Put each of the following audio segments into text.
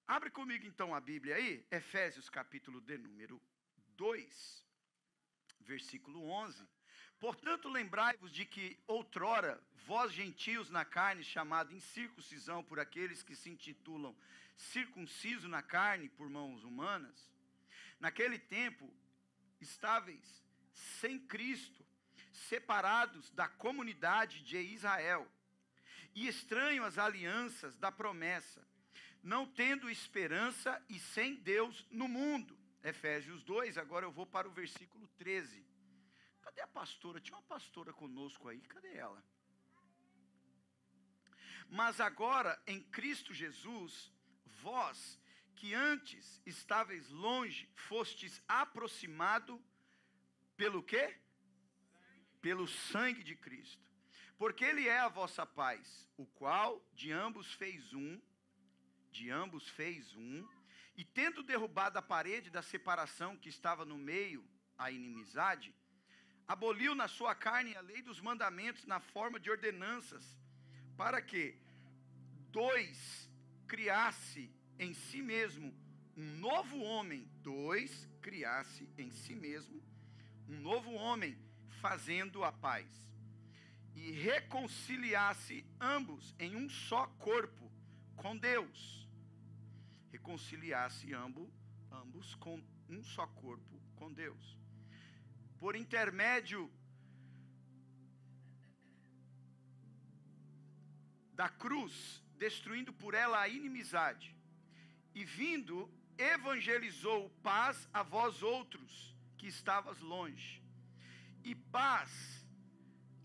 Abre comigo então a Bíblia aí, Efésios capítulo de número 2, versículo 11. Portanto, lembrai-vos de que outrora, vós gentios na carne, chamado incircuncisão por aqueles que se intitulam circunciso na carne por mãos humanas, naquele tempo, estáveis sem Cristo, separados da comunidade de Israel, e estranhos às alianças da promessa, não tendo esperança e sem Deus no mundo. Efésios 2, agora eu vou para o versículo 13. Cadê a pastora? Tinha uma pastora conosco aí, cadê ela? Mas agora, em Cristo Jesus, vós, que antes estáveis longe, fostes aproximado pelo quê? Pelo sangue de Cristo. Porque Ele é a vossa paz, o qual de ambos fez um, e tendo derrubado a parede da separação que estava no meio, a inimizade, aboliu na sua carne a lei dos mandamentos na forma de ordenanças, para que dois criasse em si mesmo um novo homem, fazendo a paz, e reconciliasse ambos em um só corpo com Deus. Ambos com um só corpo com Deus. Por intermédio da cruz, destruindo por ela a inimizade, e vindo, evangelizou paz a vós outros que estavas longe, e paz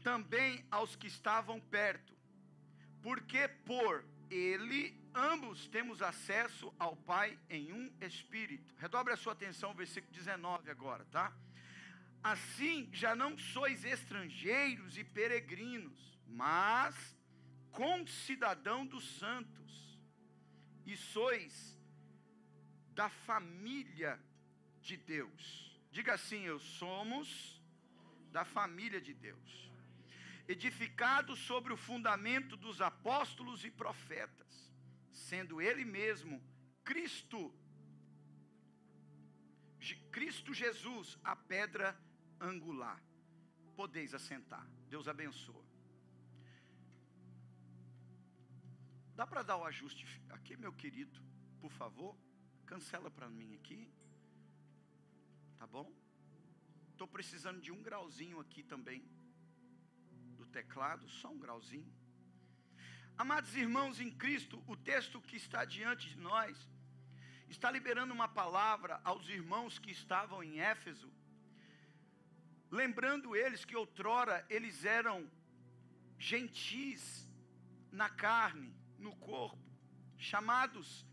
também aos que estavam perto, porque por ele ambos temos acesso ao Pai em um Espírito. Redobre a sua atenção, versículo 19 agora, tá? Assim já não sois estrangeiros e peregrinos, mas concidadão dos santos, e sois da família de Deus. Diga assim: eu somos da família de Deus, edificados sobre o fundamento dos apóstolos e profetas, sendo Ele mesmo Cristo Jesus, a pedra angular. Podeis assentar. Deus abençoa. Dá para dar o ajuste aqui, meu querido? Por favor, cancela para mim aqui. Tá bom? Estou precisando de um grauzinho aqui também do teclado, só um grauzinho. Amados irmãos em Cristo, o texto que está diante de nós está liberando uma palavra aos irmãos que estavam em Éfeso, lembrando eles que outrora eles eram gentis na carne, no corpo, chamados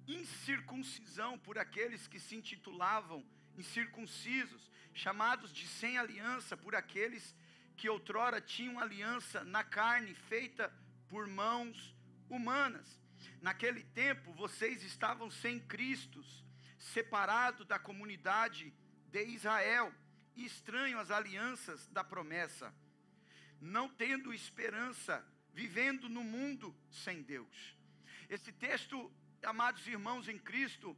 incircuncisão por aqueles que se intitulavam incircuncisos, chamados de sem aliança por aqueles que outrora tinham aliança na carne feita por mãos humanas. Naquele tempo vocês estavam sem Cristo, separados da comunidade de Israel, e estranhos às alianças da promessa, não tendo esperança, vivendo no mundo sem Deus. Esse texto, amados irmãos em Cristo,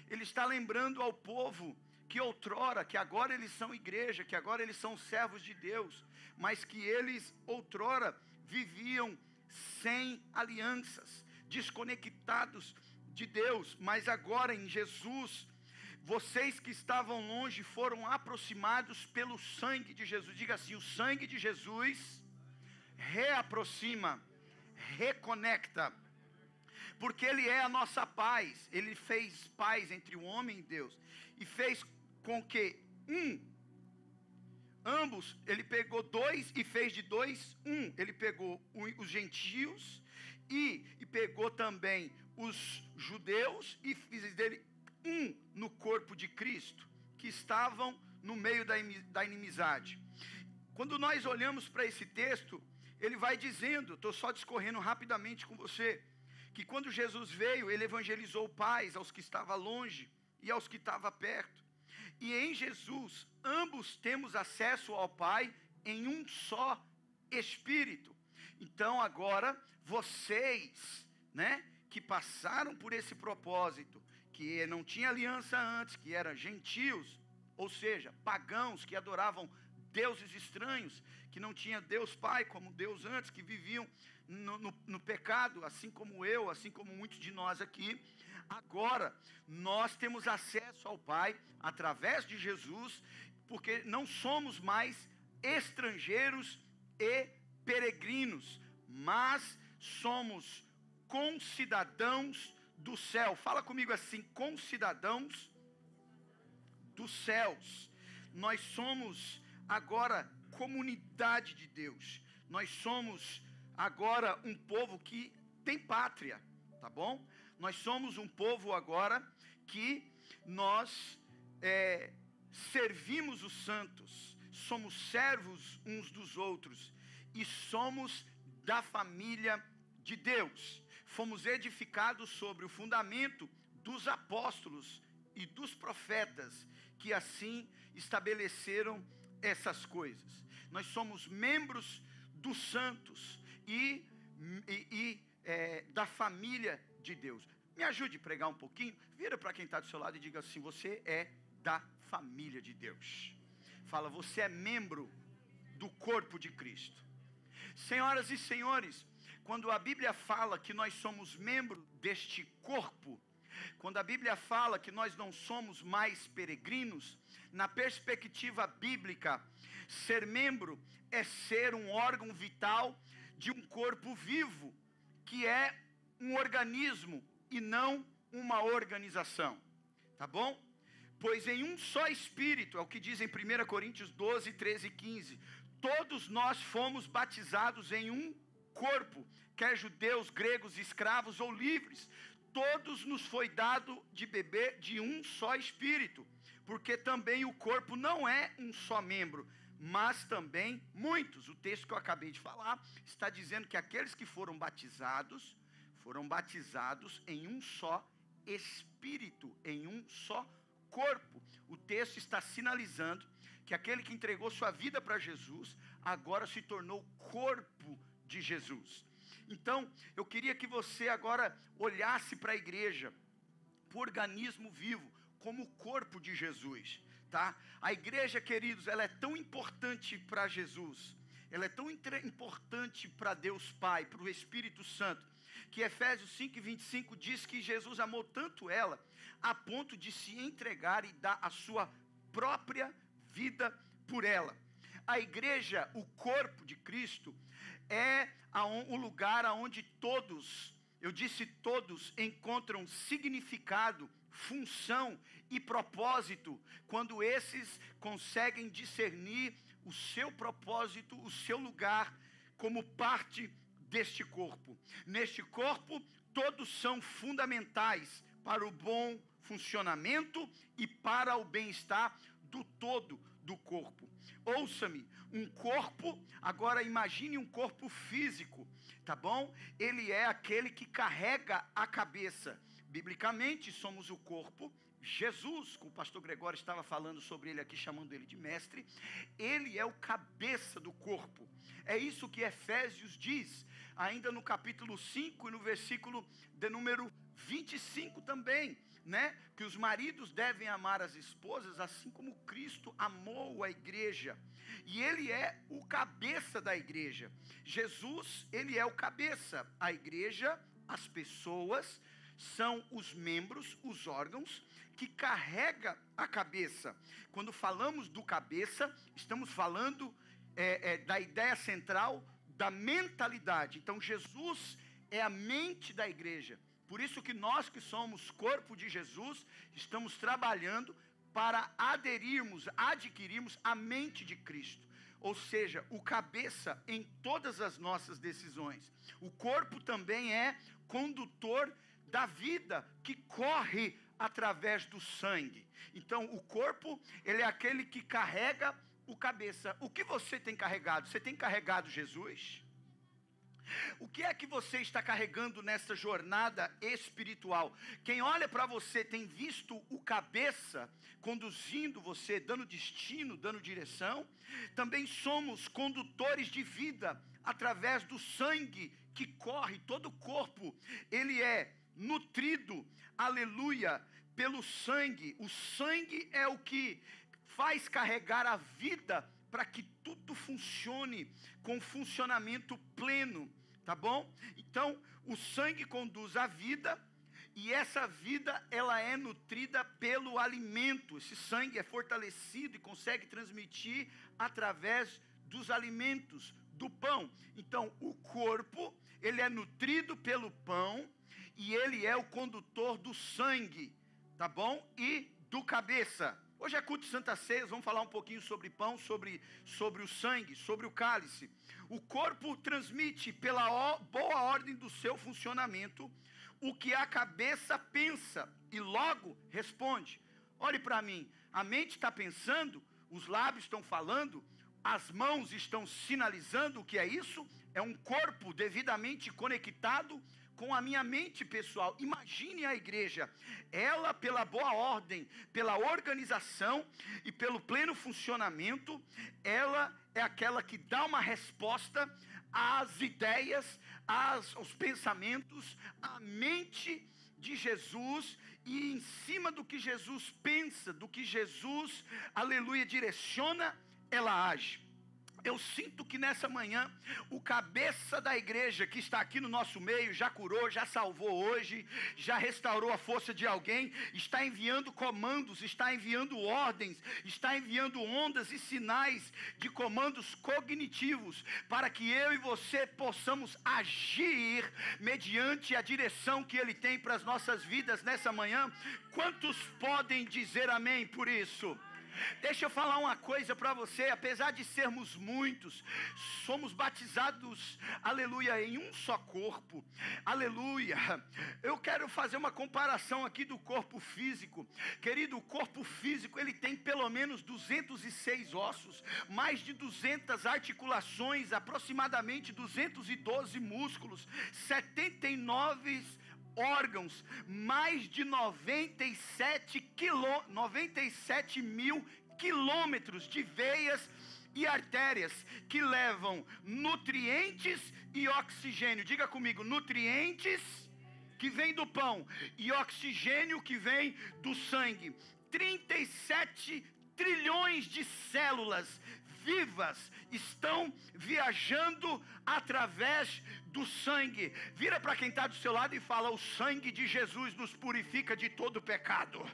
ele está lembrando ao povo que outrora, que agora eles são igreja, que agora eles são servos de Deus, mas que eles outrora viviam sem alianças, desconectados de Deus, mas agora em Jesus, vocês que estavam longe foram aproximados pelo sangue de Jesus. Diga assim: o sangue de Jesus reaproxima, reconecta, porque Ele é a nossa paz. Ele fez paz entre o homem e Deus, e fez com que ambos, Ele pegou dois e fez de dois um. Ele pegou os gentios e pegou também os judeus e fez dele um no corpo de Cristo, que estavam no meio da inimizade. Quando nós olhamos para esse texto, ele vai dizendo, estou só discorrendo rapidamente com você, que quando Jesus veio, Ele evangelizou paz aos que estavam longe e aos que estavam perto. E em Jesus, ambos temos acesso ao Pai em um só Espírito. Então agora, vocês, que passaram por esse propósito, que não tinha aliança antes, que eram gentios, ou seja, pagãos que adoravam deuses estranhos, que não tinha Deus Pai como Deus antes, que viviam no pecado, assim como eu, assim como muitos de nós aqui. Agora, nós temos acesso ao Pai através de Jesus, porque não somos mais estrangeiros e peregrinos, mas somos concidadãos do céu. Fala comigo assim, concidadãos dos céus. Nós somos agora comunidade de Deus. Nós somos agora um povo que tem pátria, tá bom? Nós somos um povo agora que nós servimos os santos, somos servos uns dos outros e somos da família de Deus. Fomos edificados sobre o fundamento dos apóstolos e dos profetas, que assim estabeleceram essas coisas. Nós somos membros dos santos e da família de Deus. Me ajude a pregar um pouquinho. Vira para quem está do seu lado e diga assim: você é da família de Deus. Fala, você é membro do corpo de Cristo. Senhoras e senhores, quando a Bíblia fala que nós somos membro deste corpo, quando a Bíblia fala que nós não somos mais peregrinos, na perspectiva bíblica, ser membro é ser um órgão vital de um corpo vivo, que é um organismo e não uma organização, tá bom? Pois em um só Espírito, é o que diz em 1 Coríntios 12, 13 e 15, todos nós fomos batizados em um corpo, quer judeus, gregos, escravos ou livres, todos nos foi dado de beber de um só Espírito, porque também o corpo não é um só membro, mas também muitos. O texto que eu acabei de falar está dizendo que aqueles que foram batizados em um só Espírito, em um só corpo. O texto está sinalizando que aquele que entregou sua vida para Jesus, agora se tornou corpo de Jesus. Então, eu queria que você agora olhasse para a igreja, para o organismo vivo, como o corpo de Jesus, tá? A igreja, queridos, ela é tão importante para Jesus, ela é tão importante para Deus Pai, para o Espírito Santo, que Efésios 5:25 diz que Jesus amou tanto ela, a ponto de se entregar e dar a sua própria vida por ela. A igreja, o corpo de Cristo, é o lugar onde todos, eu disse todos, encontram significado, função e propósito, quando esses conseguem discernir o seu propósito, o seu lugar, como parte deste corpo. Neste corpo, todos são fundamentais para o bom funcionamento e para o bem-estar do todo do corpo. Ouça-me, um corpo, agora imagine um corpo físico, tá bom? Ele é aquele que carrega a cabeça. Biblicamente, somos o corpo. Jesus, o pastor Gregório estava falando sobre ele aqui, chamando ele de mestre, ele é o cabeça do corpo. É isso que Efésios diz, ainda no capítulo 5 e no versículo de número 25 também, né? Que os maridos devem amar as esposas assim como Cristo amou a igreja. E ele é o cabeça da igreja. Jesus, ele é o cabeça. A igreja, as pessoas, são os membros, os órgãos que carrega a cabeça. Quando falamos do cabeça, estamos falando da ideia central da mentalidade. Então Jesus é a mente da igreja. Por isso que nós que somos corpo de Jesus, estamos trabalhando para adquirirmos a mente de Cristo. Ou seja, o cabeça em todas as nossas decisões. O corpo também é condutor da vida que corre através do sangue. Então, o corpo, ele é aquele que carrega o cabeça. O que você tem carregado? Você tem carregado Jesus? O que é que você está carregando nessa jornada espiritual? Quem olha para você tem visto o cabeça conduzindo você, dando destino, dando direção? Também somos condutores de vida através do sangue que corre. Todo o corpo, ele é nutrido, aleluia, pelo sangue. O sangue é o que faz carregar a vida para que tudo funcione com funcionamento pleno, tá bom? Então, o sangue conduz a vida, e essa vida, ela é nutrida pelo alimento. Esse sangue é fortalecido e consegue transmitir através dos alimentos, do pão. Então, o corpo, ele é nutrido pelo pão, e ele é o condutor do sangue, tá bom? E do cabeça. Hoje é culto de Santa Ceia, vamos falar um pouquinho sobre pão, sobre o sangue, sobre o cálice. O corpo transmite pela boa ordem do seu funcionamento o que a cabeça pensa e logo responde. Olhe para mim, a mente está pensando, os lábios estão falando, as mãos estão sinalizando. O que é isso? É um corpo devidamente conectado com a minha mente pessoal. Imagine a igreja, ela pela boa ordem, pela organização e pelo pleno funcionamento, ela é aquela que dá uma resposta às ideias, aos pensamentos, à mente de Jesus, e em cima do que Jesus pensa, do que Jesus, aleluia, direciona, ela age. Eu sinto que nessa manhã, o cabeça da igreja que está aqui no nosso meio, já curou, já salvou hoje, já restaurou a força de alguém, está enviando comandos, está enviando ordens, está enviando ondas e sinais de comandos cognitivos, para que eu e você possamos agir mediante a direção que Ele tem para as nossas vidas nessa manhã. Quantos podem dizer amém por isso? Deixa eu falar uma coisa para você. Apesar de sermos muitos, somos batizados, aleluia, em um só corpo, aleluia. Eu quero fazer uma comparação aqui do corpo físico. Querido, o corpo físico, ele tem pelo menos 206 ossos, mais de 200 articulações, aproximadamente 212 músculos, 79 órgãos, mais de 97 mil quilômetros de veias e artérias que levam nutrientes e oxigênio. Diga comigo, nutrientes que vem do pão e oxigênio que vem do sangue. 37 trilhões de células vivas estão viajando através do sangue. Vira para quem está do seu lado e fala: o sangue de Jesus nos purifica de todo pecado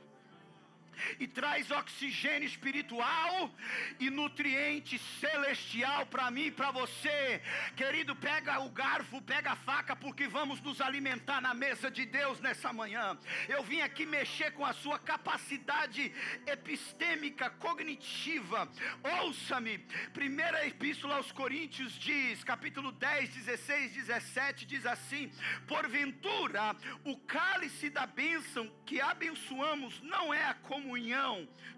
e traz oxigênio espiritual e nutriente celestial para mim e para você. Querido, pega o garfo, pega a faca, porque vamos nos alimentar na mesa de Deus nessa manhã. Eu vim aqui mexer com a sua capacidade epistêmica, cognitiva. Ouça-me, primeira epístola aos Coríntios diz, capítulo 10, 16, 17, diz assim: porventura o cálice da bênção que abençoamos não é a comunhão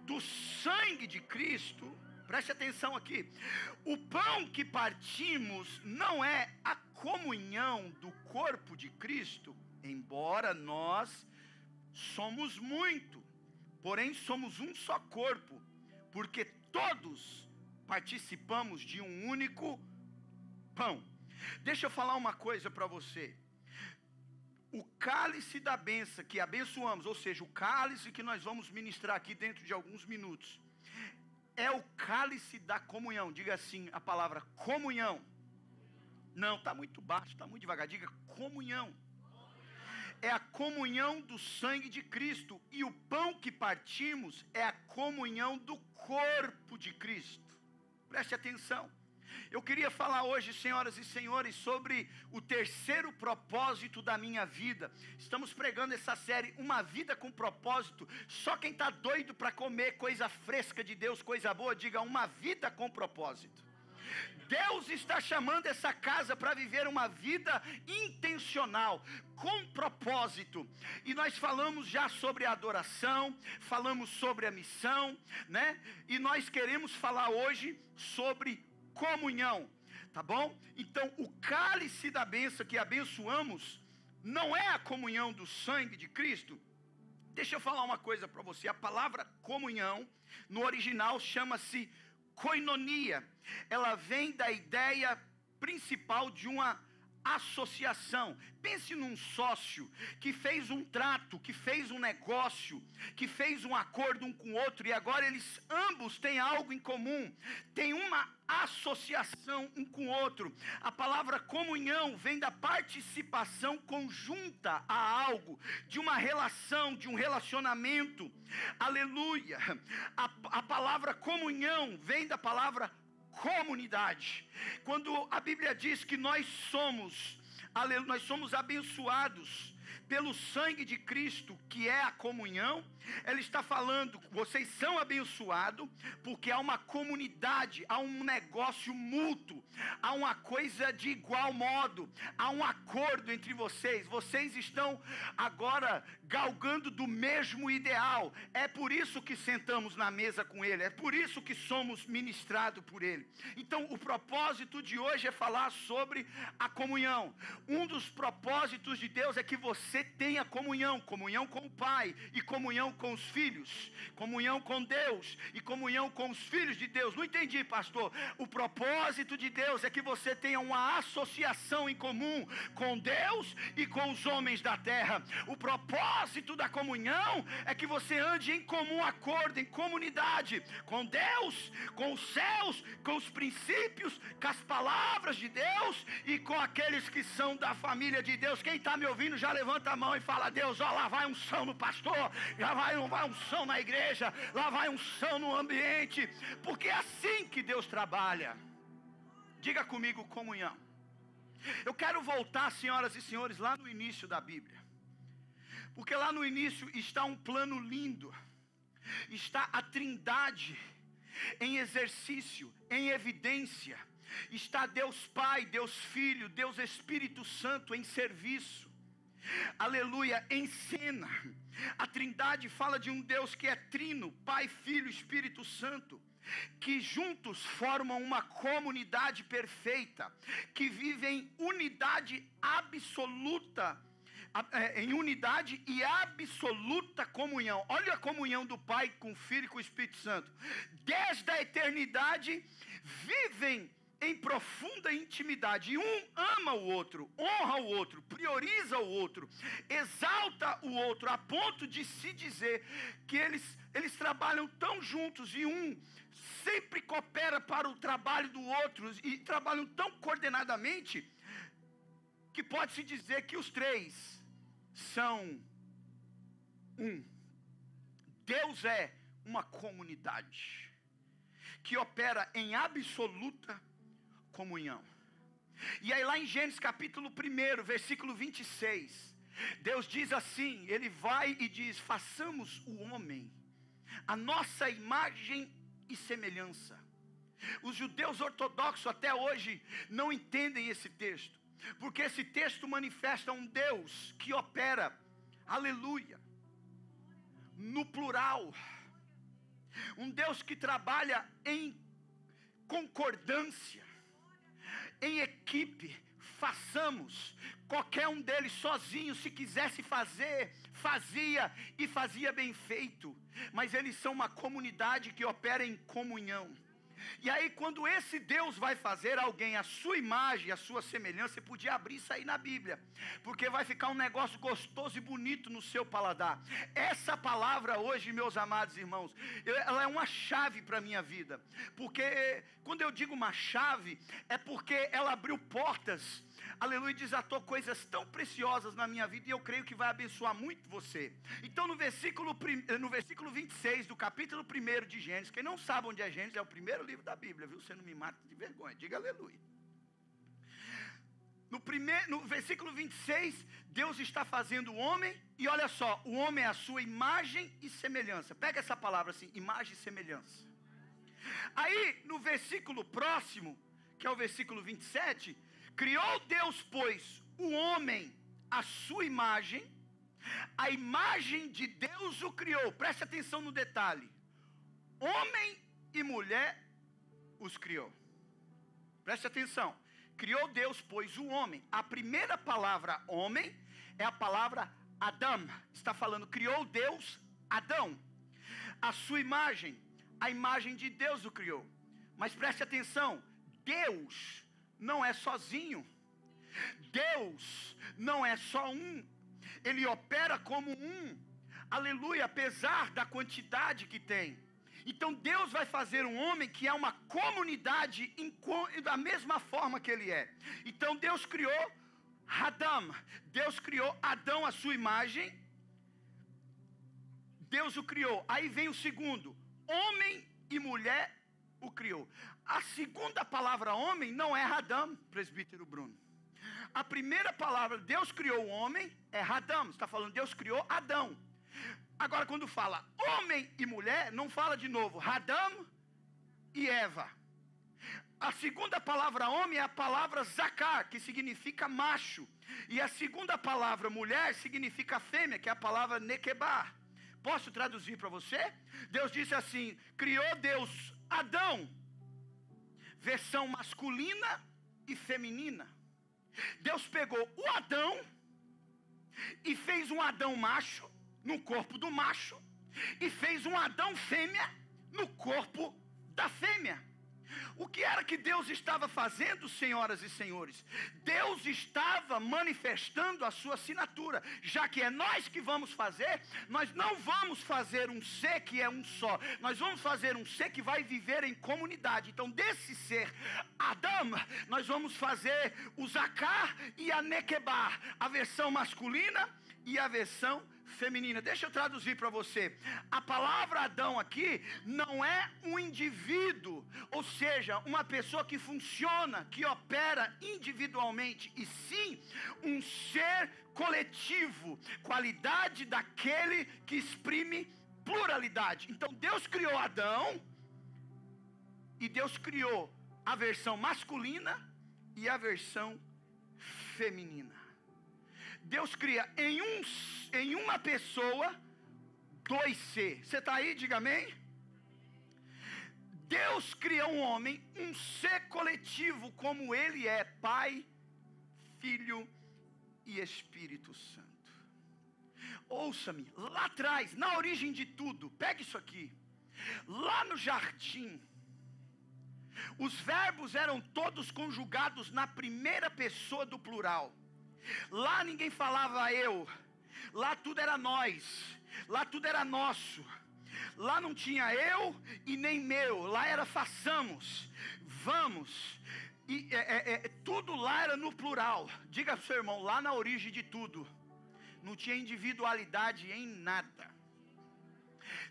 do sangue de Cristo? Preste atenção aqui. O pão que partimos não é a comunhão do corpo de Cristo? Embora nós somos muito, porém somos um só corpo, porque todos participamos de um único pão. Deixa eu falar uma coisa para você. O cálice da bênção que abençoamos, ou seja, o cálice que nós vamos ministrar aqui dentro de alguns minutos, é o cálice da comunhão. Diga assim a palavra comunhão. Não, está muito baixo, está muito devagar. Diga comunhão. É a comunhão do sangue de Cristo. E o pão que partimos é a comunhão do corpo de Cristo. Preste atenção. Eu queria falar hoje, senhoras e senhores, sobre o terceiro propósito da minha vida. Estamos pregando essa série, Uma Vida com Propósito. Só quem está doido para comer coisa fresca de Deus, coisa boa, diga: uma vida com propósito. Deus está chamando essa casa para viver uma vida intencional, com propósito. E nós falamos já sobre a adoração, falamos sobre a missão, né? E nós queremos falar hoje sobre comunhão, tá bom? Então, o cálice da bênção que abençoamos não é a comunhão do sangue de Cristo. Deixa eu falar uma coisa para você. A palavra comunhão, no original, chama-se koinonia. Ela vem da ideia principal de uma associação. Pense num sócio que fez um trato, que fez um negócio, que fez um acordo um com o outro, e agora eles ambos têm algo em comum, tem uma associação um com o outro. A palavra comunhão vem da participação conjunta a algo, de uma relação, de um relacionamento. Aleluia. A palavra comunhão vem da palavra comunidade. Quando a Bíblia diz que nós somos abençoados pelo sangue de Cristo, que é a comunhão, ela está falando, vocês são abençoados, porque há uma comunidade, há um negócio mútuo, há uma coisa de igual modo, há um acordo entre vocês, vocês estão agora galgando do mesmo ideal, é por isso que sentamos na mesa com Ele, é por isso que somos ministrados por Ele. Então o propósito de hoje é falar sobre a comunhão. Um dos propósitos de Deus é que você tenha comunhão com o Pai, e comunhão com os filhos, comunhão com Deus, e comunhão com os filhos de Deus. Não entendi, pastor. O propósito de Deus é que você tenha uma associação em comum com Deus e com os homens da terra. O propósito da comunhão é que você ande em comum acordo, em comunidade, com Deus, com os céus, com os princípios, com as palavras de Deus e com aqueles que são da família de Deus. Quem está me ouvindo já levanta a mão e fala: Deus, ó, lá vai unção no pastor, já vai unção na igreja, lá vai unção no ambiente, porque é assim que Deus trabalha. Diga comigo, comunhão. Eu quero voltar, senhoras e senhores, lá no início da Bíblia, porque lá no início está um plano lindo, está a Trindade em exercício, em evidência, está Deus Pai, Deus Filho, Deus Espírito Santo em serviço. Aleluia, em cena. A Trindade fala de um Deus que é trino, Pai, Filho, Espírito Santo, que juntos formam uma comunidade perfeita, que vive em unidade absoluta, em unidade e absoluta comunhão. Olha a comunhão do Pai com o Filho e com o Espírito Santo. Desde a eternidade vivem em profunda intimidade, e um ama o outro, honra o outro, prioriza o outro, exalta o outro, a ponto de se dizer que eles trabalham tão juntos, e um sempre coopera para o trabalho do outro, e trabalham tão coordenadamente, que pode-se dizer que os três são um. Deus é uma comunidade que opera em absoluta comunhão. E aí lá em Gênesis capítulo 1, versículo 26, Deus diz assim, Ele vai e diz: façamos o homem a nossa imagem e semelhança. Os judeus ortodoxos até hoje não entendem esse texto, porque esse texto manifesta um Deus que opera, aleluia, no plural, um Deus que trabalha em concordância, em equipe. Façamos. Qualquer um deles sozinho, se quisesse fazer, fazia, e fazia bem feito. Mas eles são uma comunidade que opera em comunhão. E aí quando esse Deus vai fazer alguém a sua imagem, a sua semelhança, você podia abrir isso aí na Bíblia, porque vai ficar um negócio gostoso e bonito no seu paladar. Essa palavra hoje, meus amados irmãos, ela é uma chave para a minha vida, porque quando eu digo uma chave, é porque ela abriu portas, aleluia, desatou coisas tão preciosas na minha vida, e eu creio que vai abençoar muito você. Então no versículo 26 do capítulo 1 de Gênesis, quem não sabe onde é Gênesis, é o primeiro livro da Bíblia, viu? Você não me mata de vergonha, diga aleluia. No versículo 26, Deus está fazendo o homem, e olha só, o homem é a sua imagem e semelhança. Pega essa palavra assim, imagem e semelhança. Aí no versículo próximo, que é o versículo 27, criou Deus, pois, o homem à sua imagem, a imagem de Deus o criou. Preste atenção no detalhe. Homem e mulher os criou. Preste atenção. Criou Deus, pois, o homem. A primeira palavra homem é a palavra Adam. Está falando, criou Deus Adão. A sua imagem, a imagem de Deus o criou. Mas preste atenção, Deus não é sozinho. Deus não é só um, Ele opera como um, aleluia, apesar da quantidade que tem. Então Deus vai fazer um homem que é uma comunidade da mesma forma que ele é. Então Deus criou Adam, Deus criou Adão à sua imagem, Deus o criou. Aí vem o segundo, homem e mulher o criou. A segunda palavra homem não é Adam, presbítero Bruno. A primeira palavra, Deus criou o homem, é Adam. Está falando, Deus criou Adão. Agora quando fala homem e mulher, não fala de novo Adam e Eva. A segunda palavra homem é a palavra zakar, que significa macho. E a segunda palavra mulher significa fêmea, que é a palavra nekebar. Posso traduzir para você? Deus disse assim, criou Deus Adão, versão masculina e feminina. Deus pegou o Adão e fez um Adão macho no corpo do macho, e fez um Adão fêmea no corpo da fêmea. O que era que Deus estava fazendo, senhoras e senhores? Deus estava manifestando a sua assinatura. Já que é nós que vamos fazer, nós não vamos fazer um ser que é um só. Nós vamos fazer um ser que vai viver em comunidade. Então desse ser, Adão, nós vamos fazer o Zakar e a Nekebar, a versão masculina e a versão feminina. Deixa eu traduzir para você. A palavra Adão aqui não é um indivíduo, ou seja, uma pessoa que funciona, que opera individualmente, e sim um ser coletivo, qualidade daquele que exprime pluralidade. Então Deus criou Adão e Deus criou a versão masculina e a versão feminina. Deus cria em uma pessoa dois seres. Você está aí? Diga amém. Deus cria um homem, um ser coletivo como ele é, Pai, Filho e Espírito Santo. Ouça-me, lá atrás, na origem de tudo, pegue isso aqui. Lá no jardim, os verbos eram todos conjugados na primeira pessoa do plural. Lá ninguém falava eu, lá tudo era nós, lá tudo era nosso, lá não tinha eu e nem meu, lá era façamos, vamos, e tudo lá era no plural. Diga para o seu irmão, lá na origem de tudo, não tinha individualidade em nada.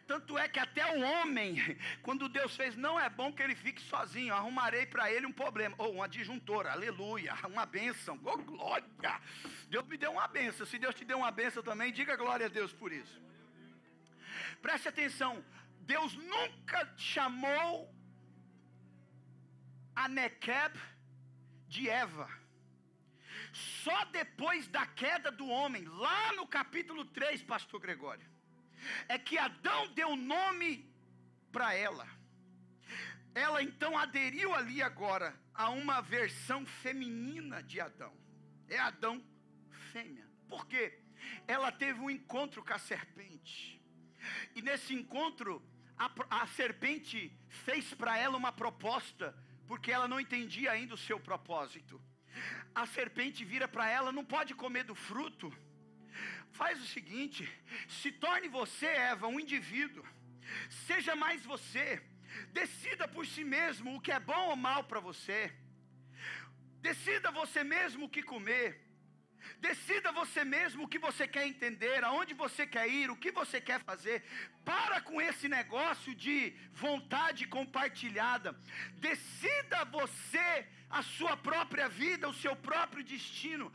Tanto é que até o homem, quando Deus fez, não é bom que ele fique sozinho, arrumarei para ele um problema, ou uma disjuntora, aleluia, uma bênção, oh glória, Deus me deu uma bênção. Se Deus te deu uma bênção também, diga glória a Deus por isso. Preste atenção, Deus nunca chamou a Nekeb de Eva. Só depois da queda do homem, lá no capítulo 3, pastor Gregório, é que Adão deu nome para ela. Ela então aderiu ali agora a uma versão feminina de Adão. É Adão fêmea. Por quê? Ela teve um encontro com a serpente. E nesse encontro, a serpente fez para ela uma proposta, porque ela não entendia ainda o seu propósito. A serpente vira para ela, não pode comer do fruto. Faz o seguinte, se torne você, Eva, um indivíduo. Seja mais você. Decida por si mesmo o que é bom ou mal para você. Decida você mesmo o que comer. Decida você mesmo o que você quer entender, aonde você quer ir, o que você quer fazer. Para com esse negócio de vontade compartilhada. Decida você a sua própria vida, o seu próprio destino.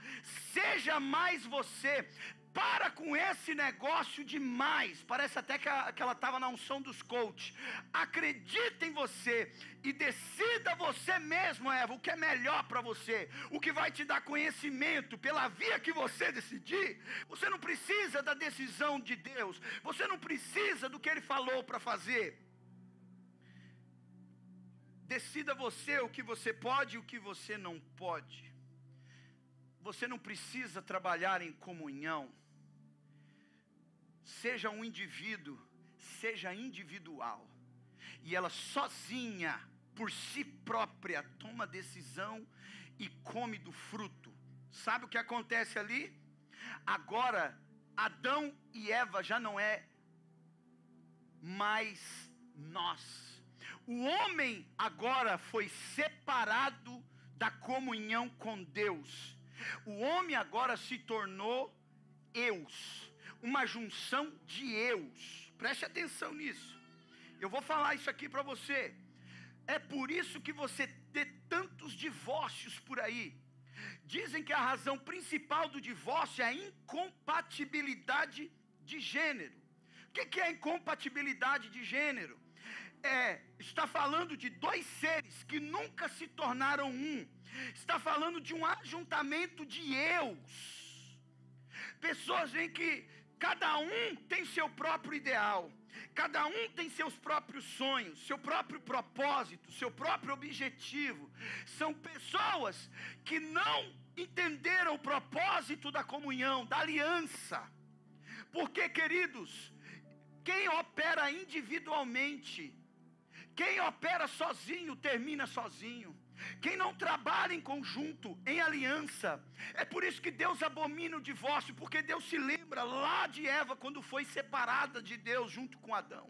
Seja mais você. Para com esse negócio demais. Parece até que ela estava na unção dos coaches. Acredita em você e decida você mesmo, Eva, o que é melhor para você, o que vai te dar conhecimento pela via que você decidir. Você não precisa da decisão de Deus, você não precisa do que Ele falou para fazer. Decida você o que você pode e o que você não pode. Você não precisa trabalhar em comunhão. Seja um indivíduo, seja individual. E ela sozinha, por si própria, toma decisão e come do fruto. Sabe o que acontece ali? Agora, Adão e Eva já não é mais nós. O homem agora foi separado da comunhão com Deus. O homem agora se tornou eus, uma junção de eus. Preste atenção nisso. Eu vou falar isso aqui para você. É por isso que você tem tantos divórcios por aí. Dizem que a razão principal do divórcio é a incompatibilidade de gênero. O que é incompatibilidade de gênero? Está falando de dois seres que nunca se tornaram um. Está falando de um ajuntamento de eus. Pessoas em que cada um tem seu próprio ideal. Cada um tem seus próprios sonhos, seu próprio propósito, seu próprio objetivo. São pessoas que não entenderam o propósito da comunhão, da aliança. Porque, queridos, quem opera individualmente, quem opera sozinho, termina sozinho. Quem não trabalha em conjunto, em aliança. É por isso que Deus abomina o divórcio, porque Deus se lembra lá de Eva, quando foi separada de Deus junto com Adão.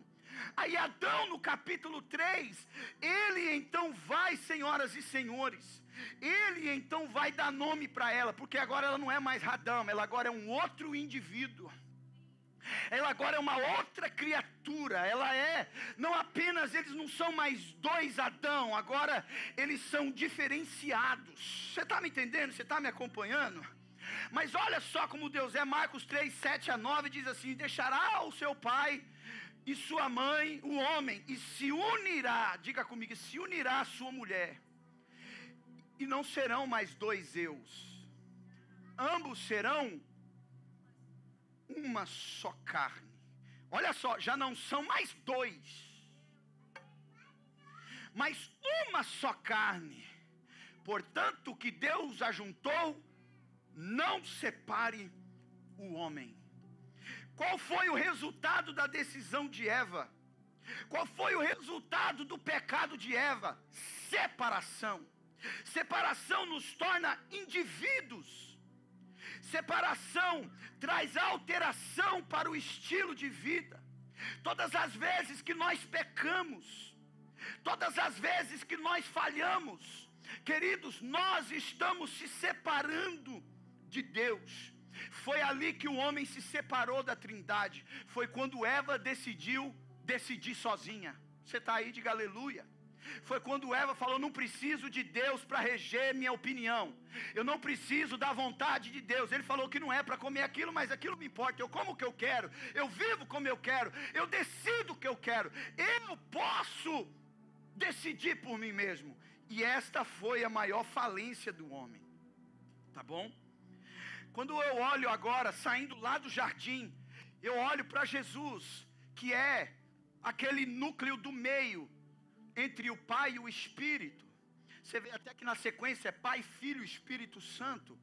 Aí Adão, no capítulo 3, ele então vai, senhoras e senhores, ele então vai dar nome para ela, porque agora ela não é mais Adão, ela agora é um outro indivíduo. Ela agora é uma outra criatura. Ela não apenas, eles não são mais dois Adão, agora eles são diferenciados. Você está me entendendo? Você está me acompanhando? Mas olha só como Deus é. Marcos 3, 7 a 9 diz assim: deixará o seu pai e sua mãe, o homem, e se unirá, diga comigo, se unirá a sua mulher, e não serão mais dois eus, ambos serão uma só carne. Olha só, já não são mais dois, mas uma só carne. Portanto, o que Deus ajuntou, não separe o homem. Qual foi o resultado da decisão de Eva? Qual foi o resultado do pecado de Eva? Separação. Separação nos torna indivíduos. Separação traz alteração para o estilo de vida. Todas as vezes que nós pecamos, todas as vezes que nós falhamos, queridos, nós estamos se separando de Deus. Foi ali que o homem se separou da Trindade. Foi quando Eva decidir sozinha. Você está aí, diga aleluia. Foi quando Eva falou: não preciso de Deus para reger minha opinião. Eu não preciso da vontade de Deus. Ele falou que não é para comer aquilo, mas aquilo me importa. Eu como o que eu quero, eu vivo como eu quero, eu decido o que eu quero. Eu posso decidir por mim mesmo. E esta foi a maior falência do homem. Tá bom? Quando eu olho agora, saindo lá do jardim, eu olho para Jesus, que é aquele núcleo do meio entre o Pai e o Espírito. Você vê até que na sequência é Pai, Filho e Espírito Santo.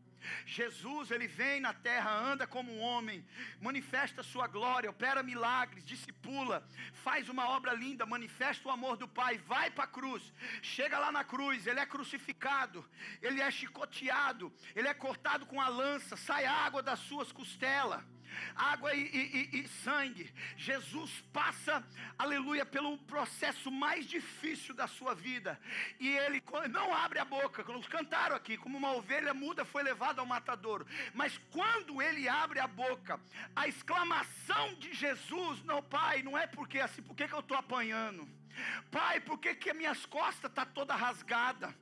Jesus, ele vem na terra, anda como um homem, manifesta sua glória, opera milagres, discipula, faz uma obra linda, manifesta o amor do Pai, vai para a cruz, chega lá na cruz, ele é crucificado, ele é chicoteado, ele é cortado com a lança, sai água das suas costelas, água e sangue. Jesus passa, aleluia, pelo processo mais difícil da sua vida, e ele não abre a boca. Quando cantaram aqui, como uma ovelha muda foi levada ao matadouro, mas quando ele abre a boca, a exclamação de Jesus: não, Pai, não é porque assim, por que eu estou apanhando? Pai, por que minhas costas estão toda rasgada?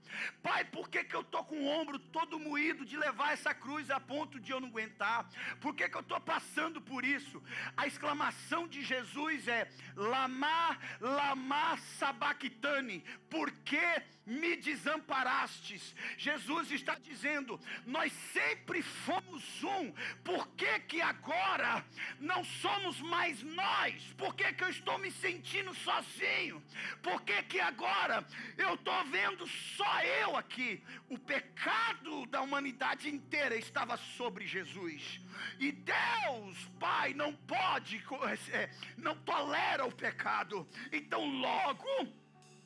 Pai, por que eu estou com o ombro todo moído de levar essa cruz a ponto de eu não aguentar? Por que eu estou passando por isso? A exclamação de Jesus é: Lama, lama sabachthani, por que me desamparastes? Jesus está dizendo: nós sempre fomos um, por que agora não somos mais nós? Por que eu estou me sentindo sozinho? Por que agora eu estou vendo só eu aqui? O pecado da humanidade inteira estava sobre Jesus, e Deus Pai não pode, não tolera o pecado. Então logo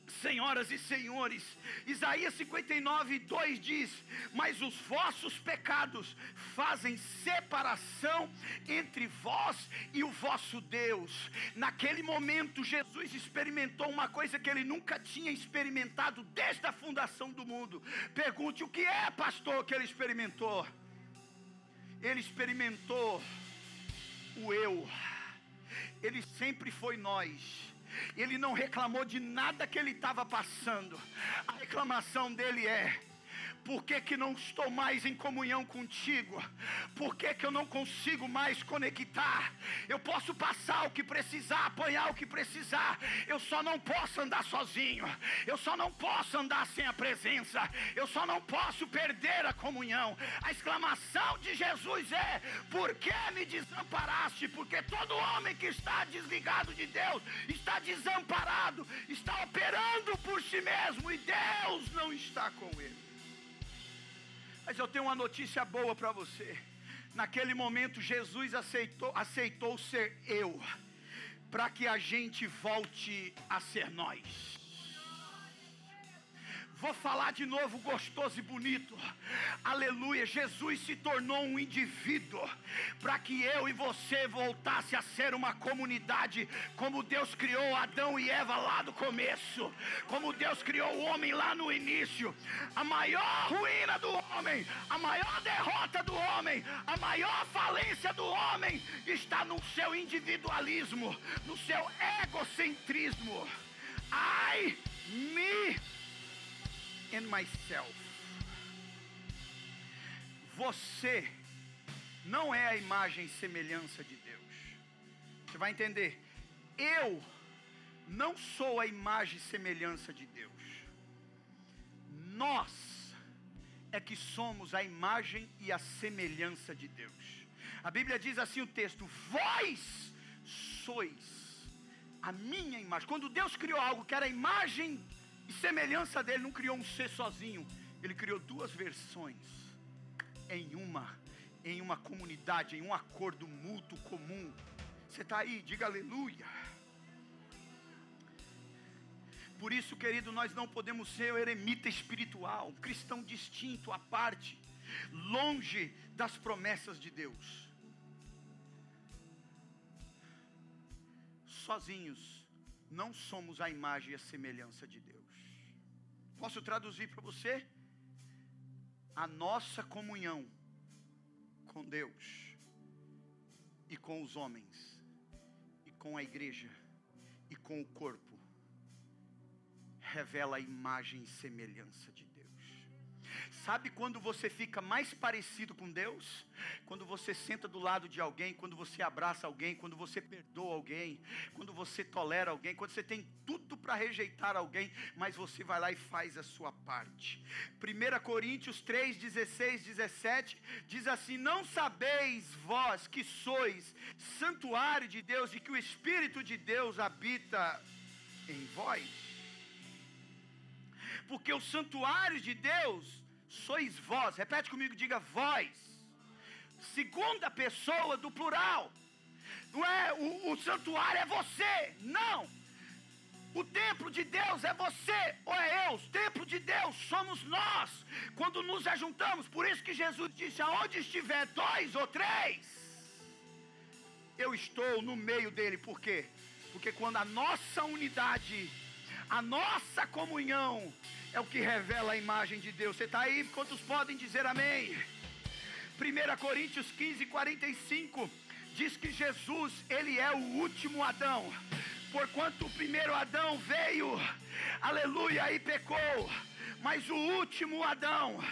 Senhoras e senhores, Isaías 59:2 diz: mas os vossos pecados fazem separação entre vós e o vosso Deus. Naquele momento Jesus experimentou uma coisa que ele nunca tinha experimentado desde a fundação do mundo. Pergunte: o que é, pastor, que ele experimentou? Ele experimentou o eu. Ele sempre foi nós. Ele não reclamou de nada que ele estava passando. A reclamação dele é: por que que não estou mais em comunhão contigo? Por que que eu não consigo mais conectar? Eu posso passar o que precisar, apanhar o que precisar, eu só não posso andar sozinho, eu só não posso andar sem a presença, eu só não posso perder a comunhão. A exclamação de Jesus é: por que me desamparaste? Porque todo homem que está desligado de Deus está desamparado, está operando por si mesmo, e Deus não está com ele. Mas eu tenho uma notícia boa para você. Naquele momento Jesus aceitou ser eu, para que a gente volte a ser nós. Vou falar de novo gostoso e bonito. Aleluia. Jesus se tornou um indivíduo para que eu e você voltasse a ser uma comunidade, como Deus criou Adão e Eva lá do começo, como Deus criou o homem lá no início. A maior ruína do homem, a maior derrota do homem, a maior falência do homem está no seu individualismo, no seu egocentrismo. I, me and myself. Você não é a imagem e semelhança de Deus. Você vai entender. Eu não sou a imagem e semelhança de Deus. Nós é que somos a imagem e a semelhança de Deus. A Bíblia diz assim, o texto: vós sois a minha imagem. Quando Deus criou algo que era a imagem e semelhança dele, não criou um ser sozinho, ele criou duas versões em uma comunidade, em um acordo mútuo comum. Você está aí? Diga aleluia. Por isso, querido, nós não podemos ser um eremita espiritual, um cristão distinto, à parte, longe das promessas de Deus. Sozinhos não somos a imagem e a semelhança de Deus. Posso traduzir para você? A nossa comunhão com Deus e com os homens e com a igreja e com o corpo revela a imagem e semelhança de Deus. Sabe quando você fica mais parecido com Deus? Quando você senta do lado de alguém, quando você abraça alguém, quando você perdoa alguém, quando você tolera alguém, quando você tem tudo para rejeitar alguém, mas você vai lá e faz a sua parte. 1 Coríntios 3, 16, 17 diz assim: não sabeis vós que sois santuário de Deus e que o Espírito de Deus habita em vós? Porque o santuário de Deus sois vós. Repete comigo, diga vós. Segunda pessoa do plural. Não é o santuário é você. Não. O templo de Deus é você ou é eu. O templo de Deus somos nós, quando nos ajuntamos. Por isso que Jesus disse: aonde estiver dois ou três, eu estou no meio dele. Por quê? Porque quando a nossa unidade, a nossa comunhão é o que revela a imagem de Deus. Você está aí? Quantos podem dizer amém? 1 Coríntios 15, 45 diz que Jesus, ele é o último Adão. Porquanto o primeiro Adão veio, aleluia, e pecou. Mas o último Adão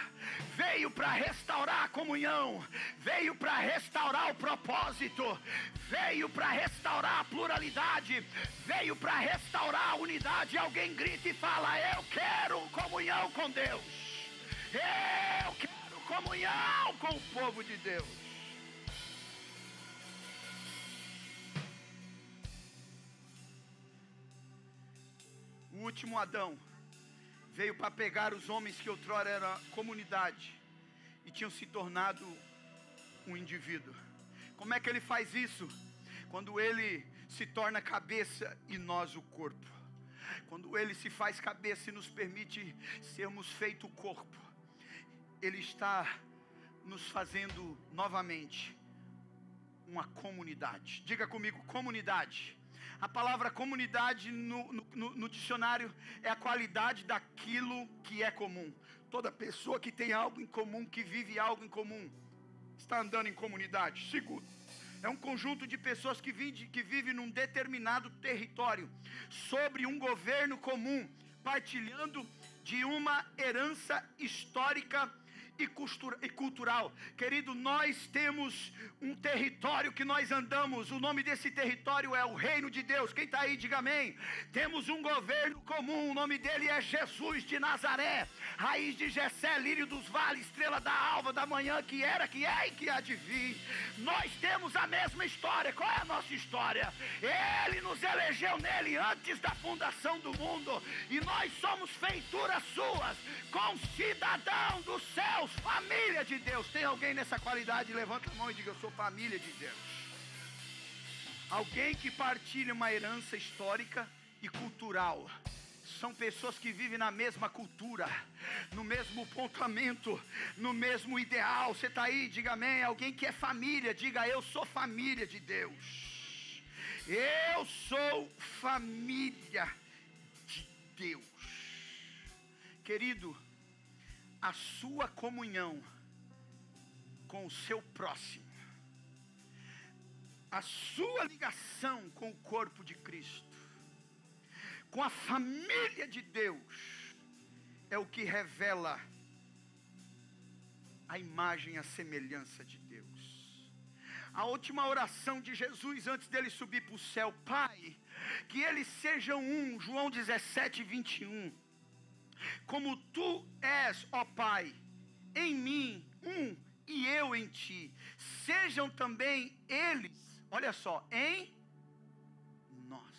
veio para restaurar a comunhão, veio para restaurar o propósito, veio para restaurar a pluralidade, veio para restaurar a unidade. Alguém grita e fala: eu quero comunhão com Deus, eu quero comunhão com o povo de Deus. O último Adão veio para pegar os homens que outrora era comunidade e tinham se tornado um indivíduo. Como é que ele faz isso? Quando ele se torna cabeça e nós o corpo. Quando Ele se faz cabeça e nos permite sermos feito corpo, Ele está nos fazendo novamente uma comunidade. Diga comigo, comunidade. A palavra comunidade no dicionário é a qualidade daquilo que é comum. Toda pessoa que tem algo em comum, que vive algo em comum, está andando em comunidade. Segundo, é um conjunto de pessoas que vivem num determinado território, sobre um governo comum, partilhando de uma herança histórica e cultural. Querido, nós temos um território que nós andamos. O nome desse território é o reino de Deus. Quem está aí, diga amém. Temos um governo comum. O nome dele é Jesus de Nazaré, raiz de Jessé, lírio dos vales, estrela da alva da manhã, que era, que é e que há de vir. Nós temos a mesma história. Qual é a nossa história? Ele nos elegeu nele antes da fundação do mundo, e nós somos feituras suas, concidadão dos céus, família de Deus. Tem alguém nessa qualidade? Levanta a mão e diga: eu sou família de Deus. Alguém que partilha uma herança histórica e cultural. São pessoas que vivem na mesma cultura, no mesmo pontamento, no mesmo ideal. Você está aí? Diga amém. Alguém que é família, diga: eu sou família de Deus. Eu sou família de Deus. Querido, a sua comunhão com o seu próximo, a sua ligação com o corpo de Cristo, com a família de Deus, é o que revela a imagem e a semelhança de Deus. A última oração de Jesus antes dele subir para o céu: Pai, que eles sejam um. João 17, 21. Como tu és, ó Pai, em mim, um, e eu em ti, sejam também eles, olha só, em nós.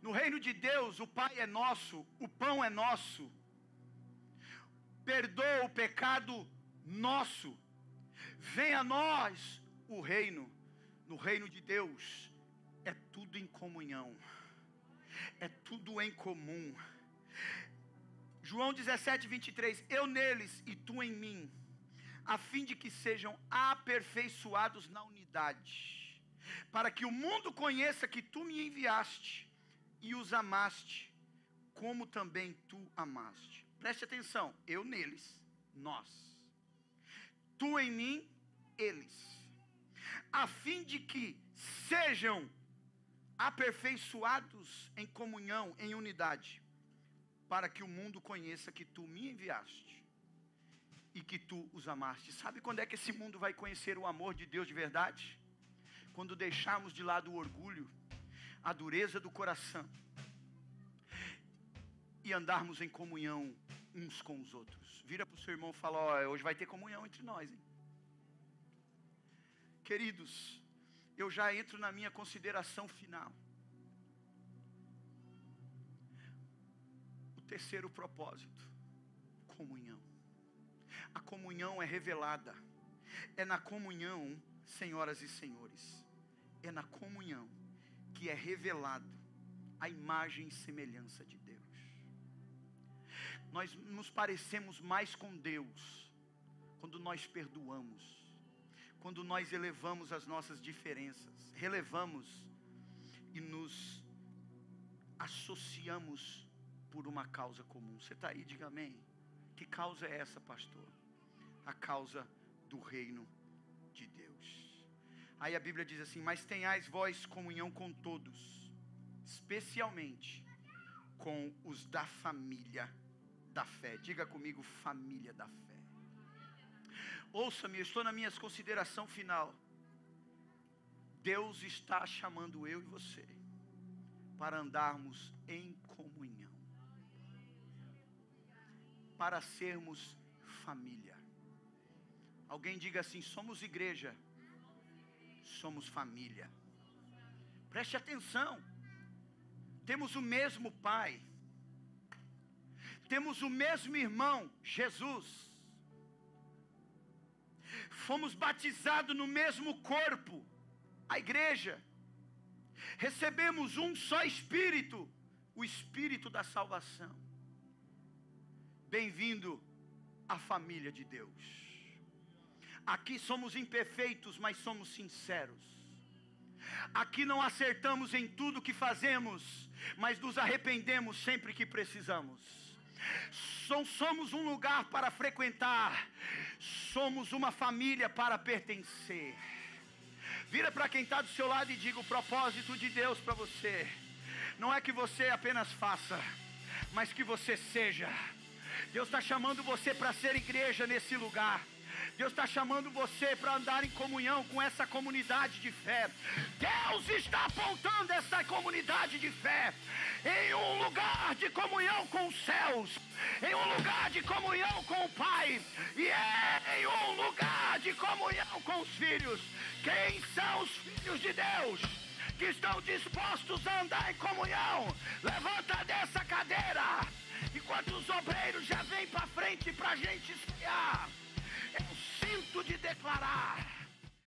No reino de Deus, o Pai é nosso, o pão é nosso, perdoa o pecado nosso, vem a nós o reino. No reino de Deus é tudo em comunhão, é tudo em comum. João 17, 23, eu neles e tu em mim, a fim de que sejam aperfeiçoados na unidade, para que o mundo conheça que tu me enviaste e os amaste, como também tu amaste. Preste atenção, eu neles, nós, tu em mim, eles, a fim de que sejam aperfeiçoados em comunhão, em unidade, para que o mundo conheça que tu me enviaste e que tu os amaste. Sabe quando é que esse mundo vai conhecer o amor de Deus de verdade? Quando deixarmos de lado o orgulho, a dureza do coração, e andarmos em comunhão uns com os outros. Vira para o seu irmão e fala: ó, hoje vai ter comunhão entre nós, hein? Queridos, eu já entro na minha consideração final. O terceiro propósito: comunhão. A comunhão é revelada. É na comunhão, senhoras e senhores, é na comunhão que é revelado a imagem e semelhança de Deus. Nós nos parecemos mais com Deus quando nós perdoamos, quando nós elevamos as nossas diferenças, relevamos e nos associamos por uma causa comum. Você está aí? Diga amém. Que causa é essa, pastor? A causa do reino de Deus. Aí a Bíblia diz assim: mas tenhais vós comunhão com todos, especialmente com os da família da fé. Diga comigo: família da fé. Ouça-me, eu estou na minha consideração final. Deus está chamando eu e você para andarmos em comunhão, para sermos família. Alguém diga assim: somos igreja, somos família. Preste atenção. Temos o mesmo Pai, temos o mesmo irmão, Jesus. Fomos batizados no mesmo corpo, a igreja. recebemos um só Espírito, o Espírito da salvação. Bem-vindo à família de Deus. Aqui somos imperfeitos, mas somos sinceros. Aqui não acertamos em tudo que fazemos, mas nos arrependemos sempre que precisamos. Somos um lugar para frequentar, somos uma família para pertencer. Vira para quem está do seu lado e diga: o propósito de Deus para você não é que você apenas faça, mas que você seja. Deus está chamando você para ser igreja nesse lugar. Deus está chamando você para andar em comunhão com essa comunidade de fé. Deus está apontando essa comunidade de fé em um lugar de comunhão com os céus, em um lugar de comunhão com o Pai, e em um lugar de comunhão com os filhos. Quem são os filhos de Deus que estão dispostos a andar em comunhão? Levanta dessa cadeira, enquanto os obreiros já vêm para frente para a gente esfriar. Eu sinto de declarar